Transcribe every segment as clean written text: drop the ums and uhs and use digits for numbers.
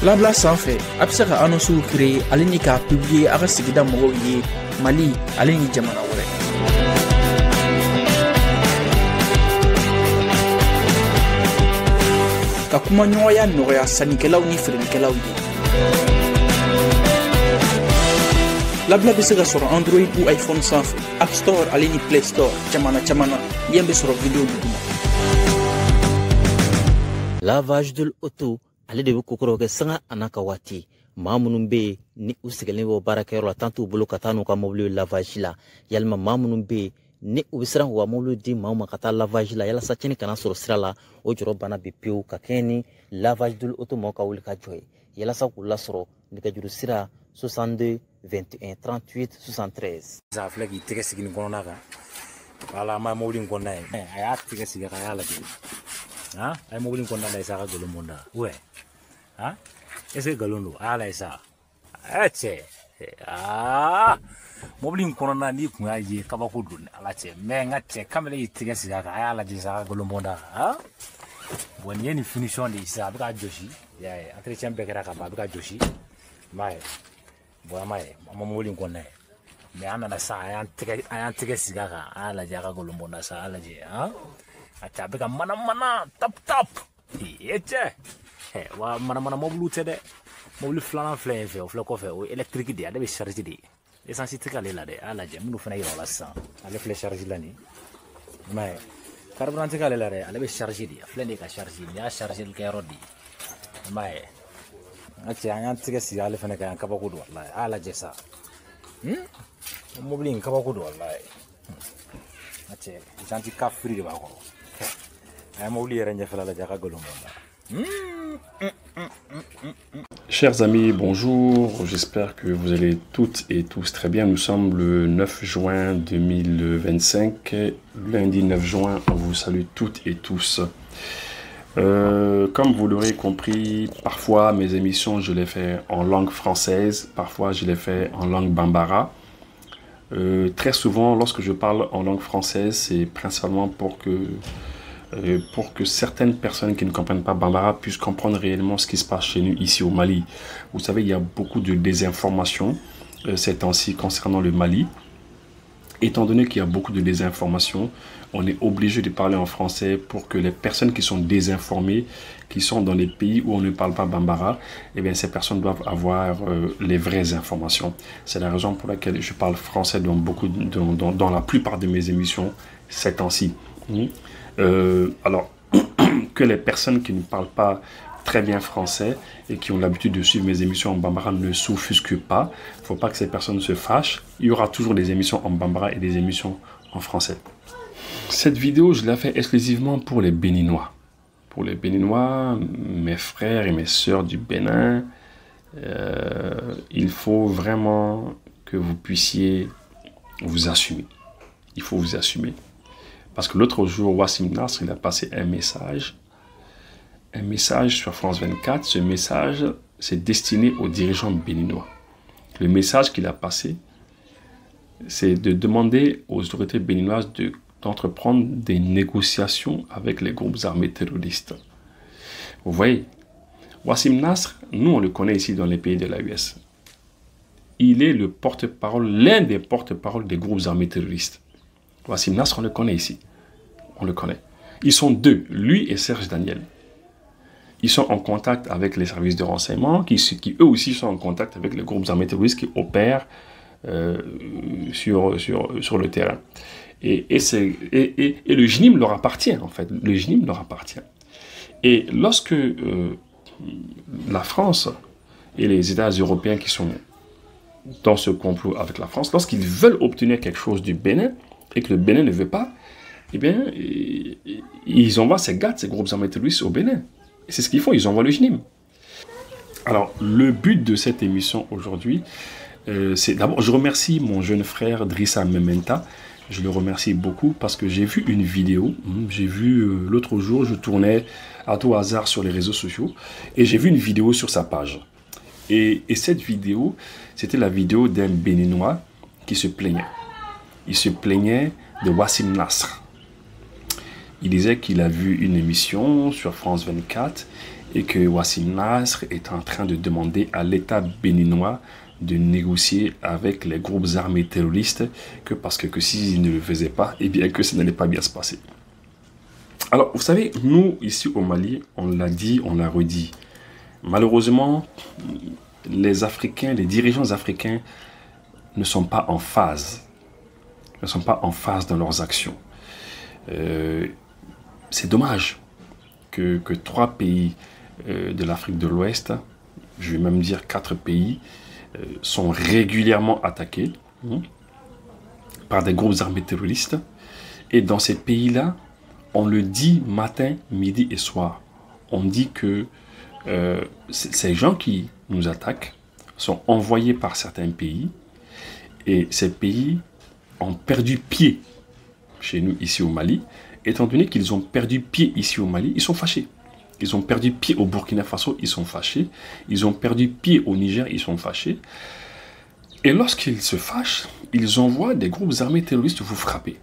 Blabla sanfɛ a bɛ se ka annonces créer ale ni k'a publier a ka sigida mɔgɔw ye Mali ale ni jamana wɛrɛ. Ka kumaɲɔgɔnya nɔgɔya sannikɛlaw ni feerelikɛlaw ye. Blabla bɛ se ka sɔrɔ Android ou iPhone sanfɛ, App Store ale ni Play Store jamana caman na yen bɛ sɔrɔ vidéo duguma. Lavage de l'auto ale de bɛ kokoro kɛ sanga ana ka waati maa minnu bɛ yen ni u sigilen bɛ baarakɛyɔrɔ la tan t'u bolo ka taa n'u ka mobili lavage la yalima maa minnu bɛ yen ni u bɛ siran k'u ka mobili di maaw ma ka taa lavage la yalasa tiɲɛni kana sɔrɔ sira la o jɔrɔ bana bɛ pewu ka kɛɲɛ ni lavage de l'auto mɔgɔw ka wuli ka jɔ ye yalasa k'u lasɔrɔ nɛgɛjuru sira 62 21 38 73. a filɛ k'i tɛgɛ sigi nin kɔnɔna kan wala an b'a mobili in kɔnɔna ye a y'a tɛgɛ sigi kan a y'a lajɛ a ye mobili in kɔnɔna lajɛ sa a ka nkalon bɔ n da est-ce que nkalon don a y'a lajɛ sa cɛ mobili in kɔnɔna n'i kun y'a ye kabako don ala cɛ mɛ n ka cɛ kamalen y'i tɛgɛ sigi a kan a y'a lajɛ sa a ka nkalon bɔ n da bon nin ye nin finition de ye sisan a bɛ ka jɔsi entretien bɛɛ kɛra ka ban a bɛ ka jɔsi i m'a ye bon an m'a ye an ma mobili in kɔnɔna ye mɛ an nana sa a y'an tɛgɛ sigi a kan a y'a lajɛ a ka nkalon bɔ n da sa a y'a lajɛ a cɛ a bɛ ka mana tap cɛ wa mana mobili tɛ dɛ mobili filanan filɛ yen fɛ o filɛ kɔfɛ o ye électrique de ye ale bɛ charge de ye essence tɛ k'ale la dɛ a y'a lajɛ minnu fana yira o la sisan ale filɛ charge la nin i m'a ye carburant tɛ k'ale la dɛ ale bɛ charge de a filɛ nin ye ka charge nin y'a chargeli kɛyɔrɔ de ye i m'a ye n ka cɛ an y'an tɛgɛ sigi ale fana kan yan kabako don walayi a y'a lajɛ sa mobili in kabako don walayi n ka cɛ janti kafiri de b'a kɔrɔ a ye mobili yɛrɛ ɲɛfɛla lajɛ a ka nkalon bɔ n da. Chers amis, bonjour, j'espère que vous allez toutes et tous très bien. Nous sommes le 9 juin 2025, lundi 9 juin, on vous salue toutes et tous. Comme vous l'aurez compris, parfois mes émissions je les fais en langue française, parfois je les fais en langue bambara. Très souvent lorsque je parle en langue française, c'est principalement pour que certaines personnes qui ne comprennent pas bambara puissent comprendre réellement ce qui se passe chez nous ici au Mali. Vous savez, il y a beaucoup de désinformation ces temps-ci concernant le Mali. Étant donné qu'il y a beaucoup de désinformation, on est obligé de parler en français pour que les personnes qui sont désinformées, qui sont dans les pays où on ne parle pas bambara, eh bien ces personnes doivent avoir les vraies informations. C'est la raison pour laquelle je parle français dans la plupart de mes émissions ces temps-ci. Alors, que les personnes qui ne parlent pas très bien français et qui ont l'habitude de suivre mes émissions en bambara ne s'offusquent pas. Il ne faut pas que ces personnes se fâchent. Il y aura toujours des émissions en bambara et des émissions en français. Cette vidéo, je l'ai fait exclusivement pour les Béninois. Pour les Béninois, mes frères et mes sœurs du Bénin, il faut vraiment que vous puissiez vous assumer. Il faut vous assumer. Parce que l'autre jour, Wassim Nasr, il a passé un message sur France 24. Ce message, c'est destiné aux dirigeants béninois. Le message qu'il a passé, c'est de demander aux autorités béninoises d'entreprendre des négociations avec les groupes armés terroristes. Vous voyez, Wassim Nasr, nous on le connaît ici dans les pays de l'AES. Il est le porte-parole, l'un des porte-parole des groupes armés terroristes. Wassim Nasr, on le connaît ici. On le connaît. Ils sont deux, lui et Serge Daniel. Ils sont en contact avec les services de renseignement, qui eux aussi sont en contact avec les groupes armés terroristes qui opèrent sur le terrain. Et le GNIM leur appartient, en fait. Le GNIM leur appartient. Et lorsque la France et les États européens qui sont dans ce complot avec la France, lorsqu'ils veulent obtenir quelque chose du Bénin, et que le Bénin ne veut pas, eh bien, ils envoient ces groupes armés terroristes au Bénin. Et c'est ce qu'ils font, ils envoient le GNIM. Alors, le but de cette émission aujourd'hui, c'est d'abord, je remercie mon jeune frère Drissa Mementa. Je le remercie beaucoup parce que j'ai vu une vidéo. J'ai vu l'autre jour, je tournais à tout hasard sur les réseaux sociaux et j'ai vu une vidéo sur sa page. Et cette vidéo, c'était la vidéo d'un Béninois qui se plaignait. Il se plaignait de Wassim Nasr. Il disait qu'il a vu une émission sur France 24 et que Wassim Nasr est en train de demander à l'État béninois de négocier avec les groupes armés terroristes parce que s'ils ne le faisaient pas, eh bien que ça n'allait pas bien se passer. Alors, vous savez, nous, ici au Mali, on l'a dit, on l'a redit. Malheureusement, les Africains, les dirigeants africains ne sont pas en phase. Ne sont pas en phase dans leurs actions. C'est dommage que 3 pays de l'Afrique de l'Ouest, je vais même dire 4 pays, sont régulièrement attaqués par des groupes armés terroristes. Et dans ces pays-là, on le dit matin, midi et soir. On dit que ces gens qui nous attaquent sont envoyés par certains pays et ces pays ont perdu pied chez nous ici au Mali. Étant donné qu'ils ont perdu pied ici au Mali, ils sont fâchés. Ils ont perdu pied au Burkina Faso, ils sont fâchés. Ils ont perdu pied au Niger, ils sont fâchés. Et lorsqu'ils se fâchent, ils envoient des groupes armés terroristes vous frapper.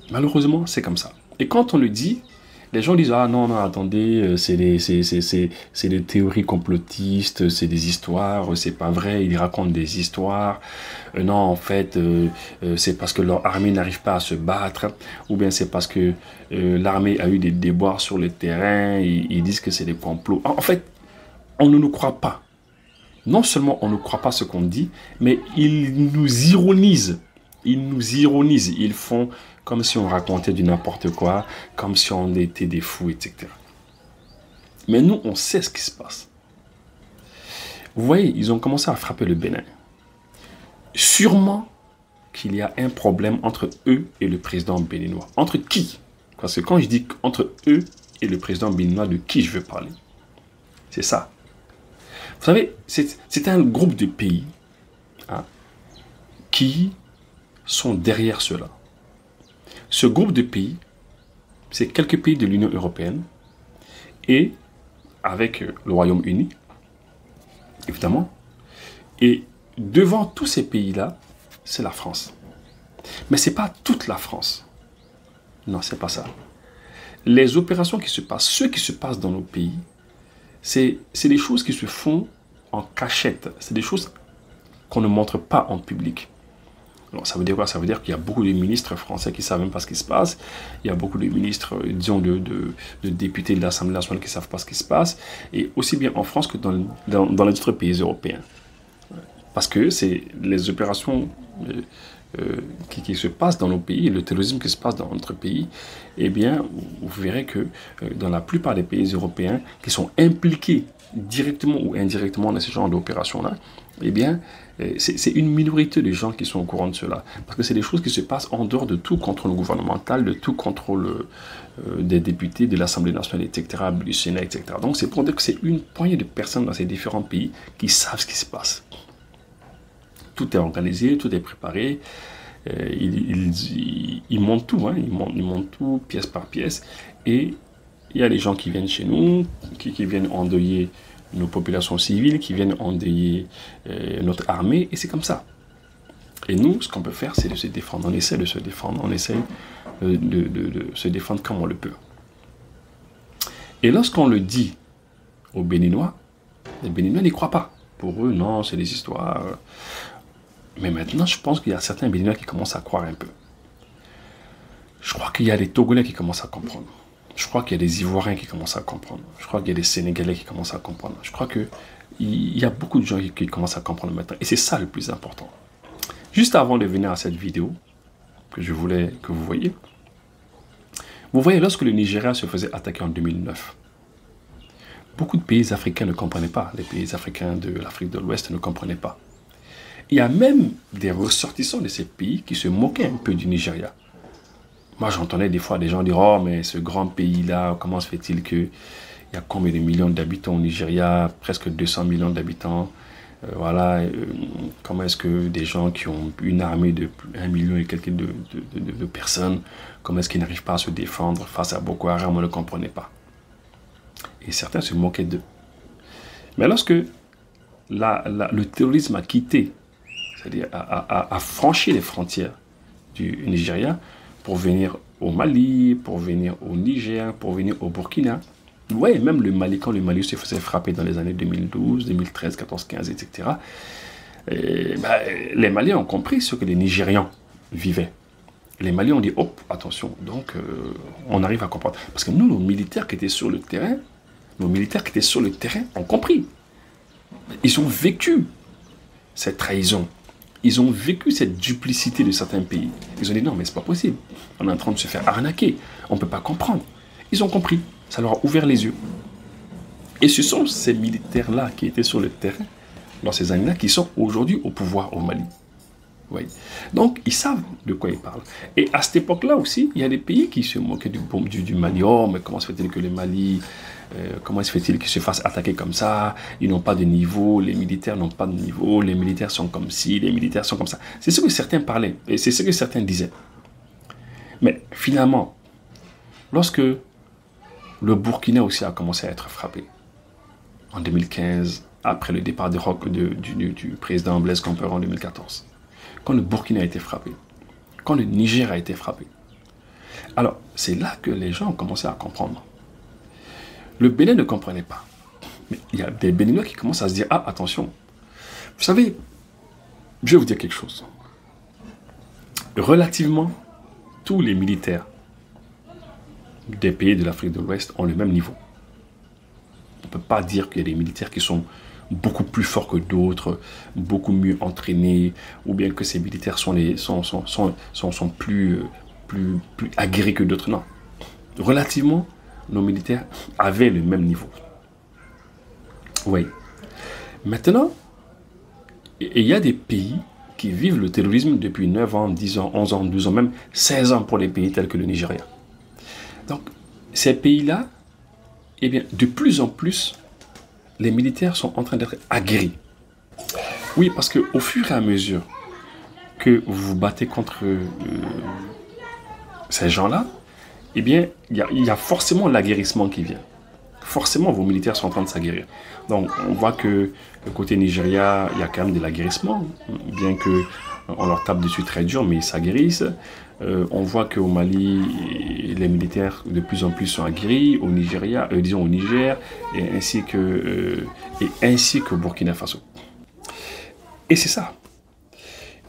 Malheureusement, c'est comme ça. Et quand on le dit, les gens disent « Ah non, non, attendez, c'est des théories complotistes, c'est des histoires, c'est pas vrai, ils racontent des histoires. Non, en fait, c'est parce que leur armée n'arrive pas à se battre, ou bien c'est parce que l'armée a eu des déboires sur le terrain, ils disent que c'est des complots. » En fait, on ne nous croit pas. Non seulement on ne croit pas ce qu'on dit, mais ils nous ironisent. Ils nous ironisent, ils font comme si on racontait du n'importe quoi, comme si on était des fous, etc. Mais nous, on sait ce qui se passe. Vous voyez, ils ont commencé à frapper le Bénin. Sûrement qu'il y a un problème entre eux et le président béninois. Entre qui? Parce que quand je dis entre eux et le président béninois, de qui je veux parler? C'est ça. Vous savez, c'est un groupe de pays qui sont derrière cela. Ce groupe de pays, c'est quelques pays de l'Union européenne et avec le Royaume-Uni, évidemment. Et devant tous ces pays-là, c'est la France. Mais ce n'est pas toute la France. Non, ce n'est pas ça. Les opérations qui se passent, ce qui se passe dans nos pays, c'est des choses qui se font en cachette. C'est des choses qu'on ne montre pas en public. Alors, ça veut dire quoi? Ça veut dire qu'il y a beaucoup de ministres français qui ne savent même pas ce qui se passe. Il y a beaucoup de ministres, disons, de députés de l'Assemblée nationale qui ne savent pas ce qui se passe. Et aussi bien en France que dans les autres pays européens. Parce que c'est les opérations qui se passent dans nos pays, le terrorisme qui se passe dans notre pays, eh bien, vous verrez que dans la plupart des pays européens qui sont impliqués directement ou indirectement dans ce genre d'opérations-là, eh bien, c'est une minorité de gens qui sont au courant de cela. Parce que c'est des choses qui se passent en dehors de tout contrôle gouvernemental, de tout contrôle des députés, de l'Assemblée nationale, etc., du Sénat, etc. Donc c'est pour dire que c'est une poignée de personnes dans ces différents pays qui savent ce qui se passe. Tout est organisé, tout est préparé. Ils montent tout, ils montent tout pièce par pièce. Et il y a des gens qui viennent chez nous, qui viennent endeuiller nos populations civiles, qui viennent endeuiller notre armée, et c'est comme ça. Et nous, ce qu'on peut faire, c'est de se défendre. On essaie de se défendre, on essaie de se défendre comme on le peut. Et lorsqu'on le dit aux Béninois, les Béninois n'y croient pas. Pour eux, non, c'est des histoires. Mais maintenant, je pense qu'il y a certains Béninois qui commencent à croire un peu. Je crois qu'il y a des Togolais qui commencent à comprendre. Je crois qu'il y a des Ivoiriens qui commencent à comprendre. Je crois qu'il y a des Sénégalais qui commencent à comprendre. Je crois qu'il y a beaucoup de gens qui commencent à comprendre maintenant. Et c'est ça le plus important. Juste avant de venir à cette vidéo, que je voulais que vous voyez, lorsque le Nigeria se faisait attaquer en 2009, beaucoup de pays africains ne comprenaient pas. Les pays africains de l'Afrique de l'Ouest ne comprenaient pas. Il y a même des ressortissants de ces pays qui se moquaient un peu du Nigeria. Moi, j'entendais des fois des gens dire « Oh, mais ce grand pays-là, comment se fait-il qu'il y a combien de millions d'habitants au Nigeria, presque 200 millions d'habitants comment est-ce que des gens qui ont une armée de 1 million et quelques de personnes, comment est-ce qu'ils n'arrivent pas à se défendre face à Boko Haram, on ne comprenait pas. » Et certains se moquaient d'eux. Mais lorsque le terrorisme a quitté c'est-à-dire à franchir les frontières du Nigeria pour venir au Mali, pour venir au Niger, pour venir au Burkina. Ouais, même le Mali, quand le Mali se faisait frapper dans les années 2012, 2013, 14, 15, etc., les Maliens ont compris ce que les Nigérians vivaient. Les Maliens ont dit, hop, attention, donc on arrive à comprendre. Parce que nous, nos militaires qui étaient sur le terrain, ont compris. Ils ont vécu cette trahison. Ils ont vécu cette duplicité de certains pays. Ils ont dit, non, mais c'est pas possible. On est en train de se faire arnaquer. On ne peut pas comprendre. Ils ont compris. Ça leur a ouvert les yeux. Et ce sont ces militaires-là qui étaient sur le terrain dans ces années-là qui sont aujourd'hui au pouvoir au Mali. Oui. Donc, ils savent de quoi ils parlent. Et à cette époque-là aussi, il y a des pays qui se moquaient du Mali. Oh, mais comment se fait-il que le Mali, comment se fait-il qu'ils se fassent attaquer comme ça? Ils n'ont pas de niveau, les militaires n'ont pas de niveau, les militaires sont comme ci, les militaires sont comme ça. C'est ce que certains parlaient, et c'est ce que certains disaient. Mais finalement, lorsque le Burkina aussi a commencé à être frappé, en 2015, après le départ du président Blaise Compaoré en 2014, quand le Burkina a été frappé, quand le Niger a été frappé, alors c'est là que les gens ont commencé à comprendre. Le Bénin ne comprenait pas. Mais il y a des Béninois qui commencent à se dire, ah, attention, vous savez, je vais vous dire quelque chose. Relativement, tous les militaires des pays de l'Afrique de l'Ouest ont le même niveau. On ne peut pas dire qu'il y a des militaires qui sont beaucoup plus forts que d'autres, beaucoup mieux entraînés, ou bien que ces militaires sont plus aguerris que d'autres. Non. Relativement, nos militaires avaient le même niveau. Oui. Maintenant, il y a des pays qui vivent le terrorisme depuis 9 ans, 10 ans, 11 ans, 12 ans, même 16 ans pour les pays tels que le Nigeria. Donc, ces pays-là, eh bien, de plus en plus, les militaires sont en train d'être aguerris. Oui, parce qu'au fur et à mesure que vous vous battez contre ces gens-là, eh bien, il y a forcément l'aguerrissement qui vient. Forcément, vos militaires sont en train de s'aguerrir. Donc, on voit que le côté Nigeria, il y a quand même de l'aguerrissement, bien qu'on leur tape dessus très dur, mais ils s'aguerrissent. On voit qu'au Mali, les militaires de plus en plus sont aguerris, au Nigeria, disons au Niger, et ainsi qu'au Burkina Faso. Et c'est ça.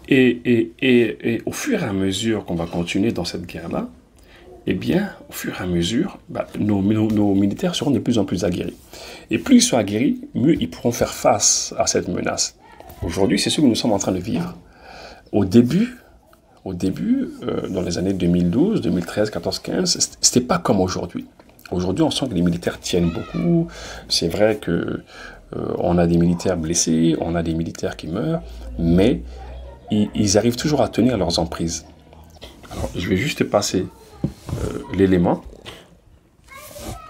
Et au fur et à mesure qu'on va continuer dans cette guerre-là, eh bien, au fur et à mesure, nos militaires seront de plus en plus aguerris. Et plus ils sont aguerris, mieux ils pourront faire face à cette menace. Aujourd'hui, c'est ce que nous sommes en train de vivre. Au début, dans les années 2012, 2013, 14, 15, c'était pas comme aujourd'hui. Aujourd'hui, on sent que les militaires tiennent beaucoup. C'est vrai que on a des militaires blessés, on a des militaires qui meurent, mais ils arrivent toujours à tenir leurs emprises. Alors, je vais juste passer l'élément.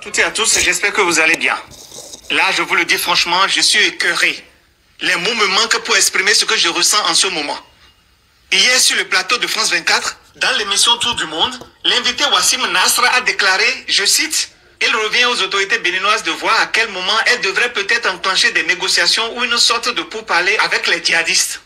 Toutes et à tous, j'espère que vous allez bien. Là, je vous le dis franchement, je suis écœuré. Les mots me manquent pour exprimer ce que je ressens en ce moment. Hier, sur le plateau de France 24, dans l'émission Tour du Monde, l'invité Wassim Nasr a déclaré, je cite, « Il revient aux autorités béninoises de voir à quel moment elles devraient peut-être enclencher des négociations ou une sorte de pourparlers avec les djihadistes. »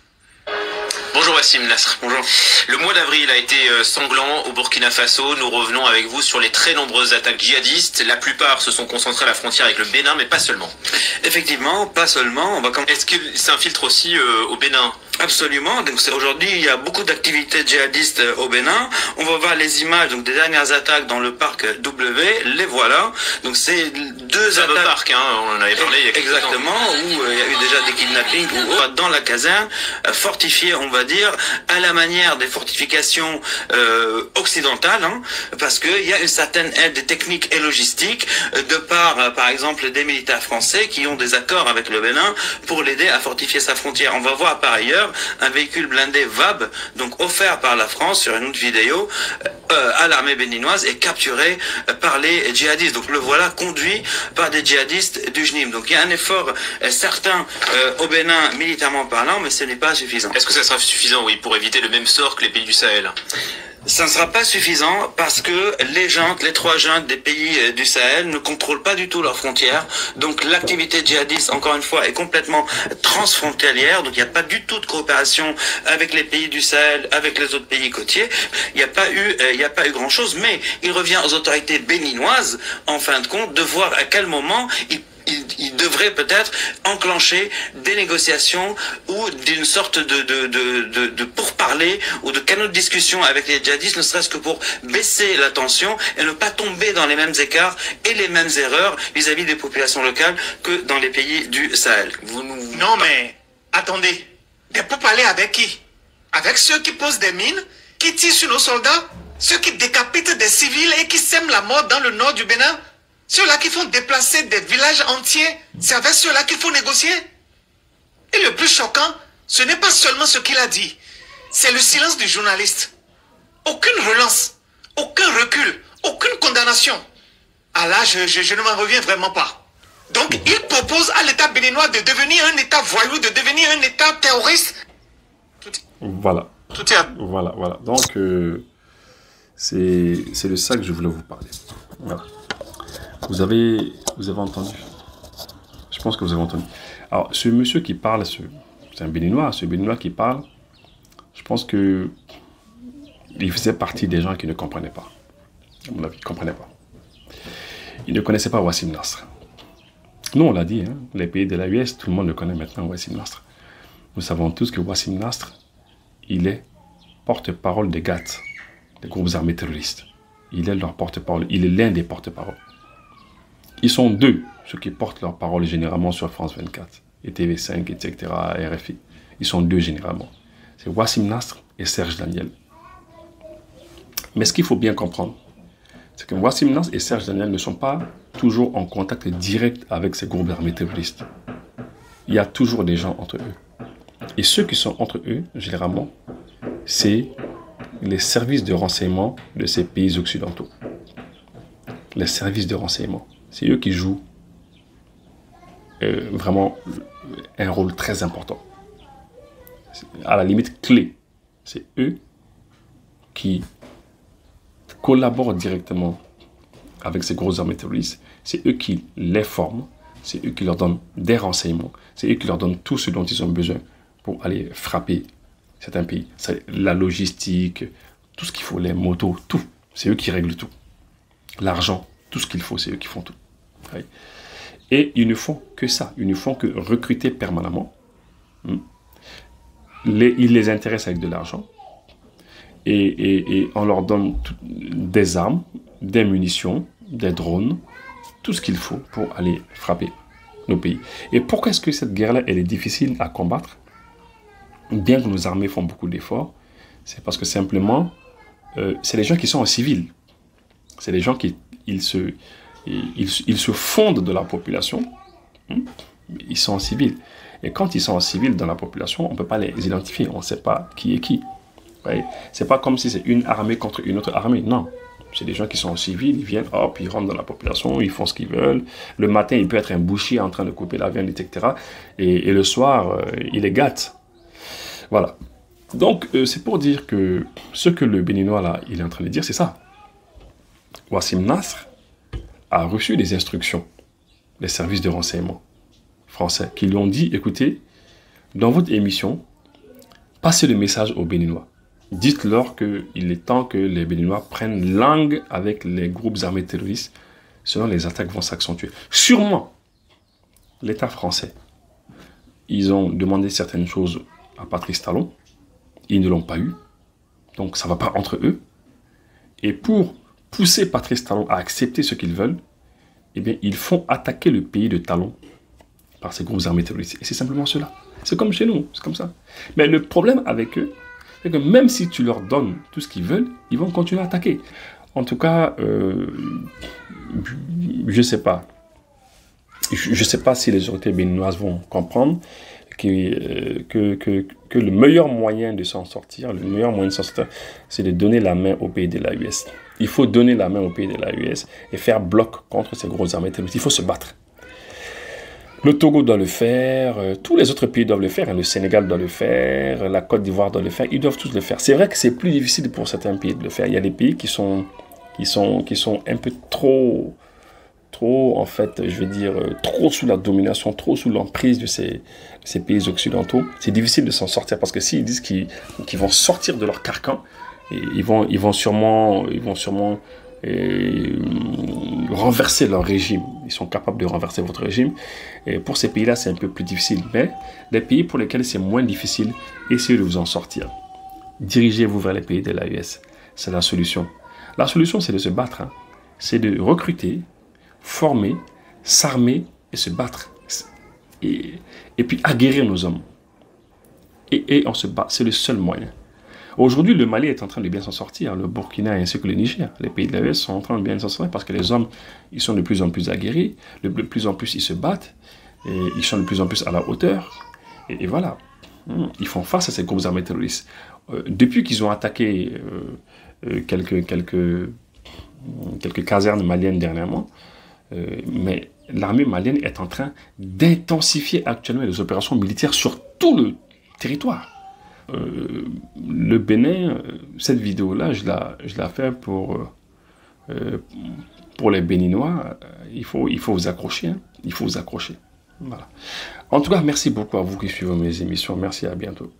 Bonjour Wassim Nasr. Bonjour. Le mois d'avril a été sanglant au Burkina Faso. Nous revenons avec vous sur les très nombreuses attaques djihadistes. La plupart se sont concentrées à la frontière avec le Bénin, mais pas seulement. Effectivement, pas seulement. Est-ce qu'il s'infiltre aussi au Bénin ? Absolument. Donc aujourd'hui, il y a beaucoup d'activités djihadistes au Bénin. On va voir les images donc des dernières attaques dans le parc W. Les voilà. Donc c'est deux attaques. Parc, hein, on en avait parlé il y a quelques exactement, temps. où il y a eu déjà des kidnappings ou autres dans la caserne, fortifiée, on va dire, à la manière des fortifications occidentales, hein, parce qu'il y a une certaine aide technique et logistique de par exemple, des militaires français qui ont des accords avec le Bénin pour l'aider à fortifier sa frontière. On va voir par ailleurs un véhicule blindé VAB, donc offert par la France sur une autre vidéo à l'armée béninoise et capturé par les djihadistes. Donc le voilà conduit par des djihadistes du JNIM. Donc il y a un effort certain au Bénin militairement parlant, mais ce n'est pas suffisant. Est-ce que ça sera suffisant, oui, pour éviter le même sort que les pays du Sahel ? Ça ne sera pas suffisant parce que les trois juntes des pays du Sahel ne contrôlent pas du tout leurs frontières. Donc l'activité djihadiste, encore une fois, est complètement transfrontalière. Donc il n'y a pas du tout de coopération avec les pays du Sahel, avec les autres pays côtiers. Il n'y a pas eu grand-chose. Mais il revient aux autorités béninoises, en fin de compte, de voir à quel moment il devrait peut-être enclencher des négociations ou d'une sorte de pourparlers ou de canaux de discussion avec les djihadistes, ne serait-ce que pour baisser la tension et ne pas tomber dans les mêmes écarts et les mêmes erreurs vis-à-vis des populations locales que dans les pays du Sahel. Non mais, attendez, des pourparlers avec qui? Avec ceux qui posent des mines, qui tirent sur nos soldats, ceux qui décapitent des civils et qui sèment la mort dans le nord du Bénin? Ceux-là qui font déplacer des villages entiers, c'est avec ceux-là qu'il faut négocier. Et le plus choquant, ce n'est pas seulement ce qu'il a dit, c'est le silence du journaliste. Aucune relance, aucun recul, aucune condamnation. Ah là, je ne m'en reviens vraiment pas. Donc, il propose à l'État béninois de devenir un État voyou, de devenir un État terroriste. Voilà. Voilà. Donc, c'est de ça que je voulais vous parler. Voilà. Vous avez entendu. Je pense que vous avez entendu. Alors, ce monsieur qui parle, c'est un Béninois. Ce Béninois qui parle, je pense que il faisait partie des gens qui ne comprenaient pas. À mon avis, ils ne comprenaient pas. Ils ne connaissaient pas Wassim Nasr. Nous, on l'a dit, hein, les pays de l'AES, tout le monde le connaît maintenant, Wassim Nasr. Nous savons tous que Wassim Nasr, il est porte-parole des GATT, des groupes armés terroristes. Il est leur porte-parole. Il est l'un des porte-paroles. Ils sont deux, ceux qui portent leur parole généralement sur France 24, et TV5, etc., RFI. Ils sont deux généralement. C'est Wassim Nasr et Serge Daniel. Mais ce qu'il faut bien comprendre, c'est que Wassim Nasr et Serge Daniel ne sont pas toujours en contact direct avec ces groupes armés terroristes. Il y a toujours des gens entre eux. Et ceux qui sont entre eux, généralement, c'est les services de renseignement de ces pays occidentaux. Les services de renseignement. C'est eux qui jouent vraiment un rôle très important. À la limite clé. C'est eux qui collaborent directement avec ces grosses armées terroristes. C'est eux qui les forment. C'est eux qui leur donnent des renseignements. C'est eux qui leur donnent tout ce dont ils ont besoin pour aller frapper certains pays. La logistique, tout ce qu'il faut, les motos, tout. C'est eux qui règlent tout. L'argent, tout ce qu'il faut, c'est eux qui font tout. Oui. Et ils ne font que ça. Ils ne font que recruter permanemment. Ils les intéressent avec de l'argent. Et on leur donne des armes, des munitions, des drones, tout ce qu'il faut pour aller frapper nos pays. Et pourquoi est-ce que cette guerre-là, elle est difficile à combattre? Bien que nos armées font beaucoup d'efforts, c'est parce que simplement, c'est les gens qui sont en civil. C'est les gens qui ils se fondent de la population. Ils sont en civil. Et quand ils sont en civil dans la population, on ne peut pas les identifier. On ne sait pas qui est qui. Ouais. C'est pas comme si c'est une armée contre une autre armée. Non. C'est des gens qui sont en civil, ils viennent, hop, ils rentrent dans la population, ils font ce qu'ils veulent. Le matin, il peut être un boucher en train de couper la viande, etc. Et le soir, il les gâte. Voilà. Donc, c'est pour dire que ce que le Béninois, là, il est en train de dire, c'est ça. Wassim Nasr a reçu des instructions des services de renseignement français qui lui ont dit, écoutez, dans votre émission, passez le message aux Béninois. Dites-leur qu'il est temps que les Béninois prennent langue avec les groupes armés terroristes, sinon les attaques vont s'accentuer. Sûrement, l'État français, ils ont demandé certaines choses à Patrice Talon, ils ne l'ont pas eu, donc ça ne va pas entre eux. Et pour pousser Patrice Talon à accepter ce qu'ils veulent, eh bien, ils font attaquer le pays de Talon par ces groupes armés terroristes. Et c'est simplement cela. C'est comme chez nous, c'est comme ça. Mais le problème avec eux, c'est que même si tu leur donnes tout ce qu'ils veulent, ils vont continuer à attaquer. En tout cas, je ne sais pas. Je ne sais pas si les autorités béninoises vont comprendre que le meilleur moyen de s'en sortir, c'est de donner la main au pays de l'AES. Il faut donner la main au pays de l'AES et faire bloc contre ces grosses armées terroristes. Il faut se battre. Le Togo doit le faire, tous les autres pays doivent le faire, hein, le Sénégal doit le faire, la Côte d'Ivoire doit le faire, ils doivent tous le faire. C'est vrai que c'est plus difficile pour certains pays de le faire. Il y a des pays qui sont un peu trop en fait, je vais dire, trop sous la domination, trop sous l'emprise de ces pays occidentaux. C'est difficile de s'en sortir parce que s'ils disent qu'ils vont sortir de leur carcan, ils vont sûrement renverser leur régime. Ils sont capables de renverser votre régime. Et pour ces pays-là, c'est un peu plus difficile. Mais les pays pour lesquels c'est moins difficile, essayez de vous en sortir. Dirigez-vous vers les pays de l'AES. C'est la solution. La solution, c'est de se battre. Hein. C'est de recruter, former, s'armer et se battre. Et puis aguerrir nos hommes. Et on se bat. C'est le seul moyen. Aujourd'hui, le Mali est en train de bien s'en sortir, le Burkina ainsi que le Niger. Les pays de l'AES sont en train de bien s'en sortir parce que les hommes, ils sont de plus en plus aguerris, de plus en plus ils se battent, et ils sont de plus en plus à la hauteur. Et voilà, ils font face à ces groupes armés terroristes. Depuis qu'ils ont attaqué quelques casernes maliennes dernièrement, mais l'armée malienne est en train d'intensifier actuellement les opérations militaires sur tout le territoire. Le Bénin, cette vidéo-là, je la fais pour les Béninois. Il faut vous accrocher. Hein. Il faut vous accrocher. Voilà. En tout cas, merci beaucoup à vous qui suivez mes émissions. Merci, à bientôt.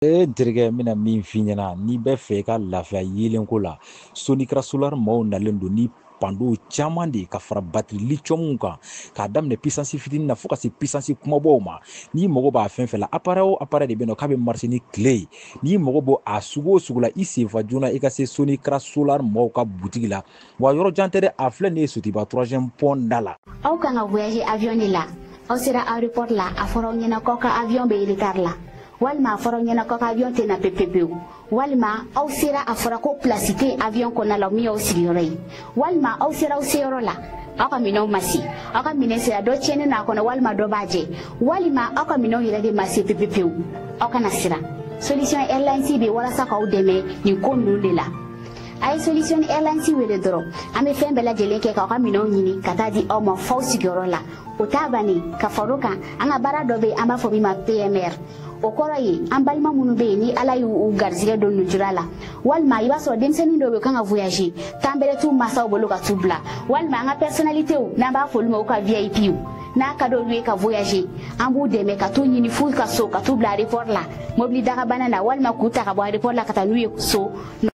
Dirige mina min finyana ni be fe ka lafiya yelen ko la sonikra solar mo nalen do ni pando caman de ka fara batterie lithium kan ka damne puissance fitini na fo ka se puissance kumabo ma ni mogo ba fɛn fɛn la appareil de beno ka be marcher ni clé ni mogo bo a sugo sugula i se fa jona i ka se sonikra solar mo ka boutique la wa yoro jantere a flɛ ne sotiba 3e pont dala aw kan ka voyager avion ni la aw sera aéroport la a fɔra ɲɛna ko ka avion be retard la walima a fɔra ɲɛna ko ka avion tɛ na pepepewu walima aw sera a fɔra ko place tɛ avion kɔnɔna la min y'aw sigiyɔrɔ ye walima aw sera aw seyɔrɔ la aw ka minɛnw ma se aw ka minɛn sera dɔ tiɲɛnen n'a kɔnɔ walima dɔ b'a jɛ walima aw ka minɛnw yɛrɛ de ma se pepepewu aw kana siran solution airlines bɛ walasa k'aw dɛmɛ nin ko ninnu de la a ye solution airlines wele dɔrɔn an bɛ fɛn bɛɛ lajɛlen kɛ k'aw ka minɛnw ɲini ka taa di aw ma f'aw sigiyɔrɔ la o t'a bannen ka far'o kan an ka baara dɔ bɛ yen an b'a fɔ min ma PMR o kɔrɔ ye an balima minnu bɛ yen ni ala y'u garizigɛ don nujura la walima i b'a sɔrɔ denmisɛnnin dɔw bɛ kan ka voyager temps bɛrɛ t'u masaw bolo ka t'u bila walima an ka personnalitéw n'an b'a fɔ olu ma u ka VIPw n'a ka d'olu ye ka voyager an b'u dɛmɛ ka t'u ɲini f'u ka so ka t'u bila aéroport la mobili dagabana na walima k'u ta ka bɔ aéroport la ka taa n'u ye so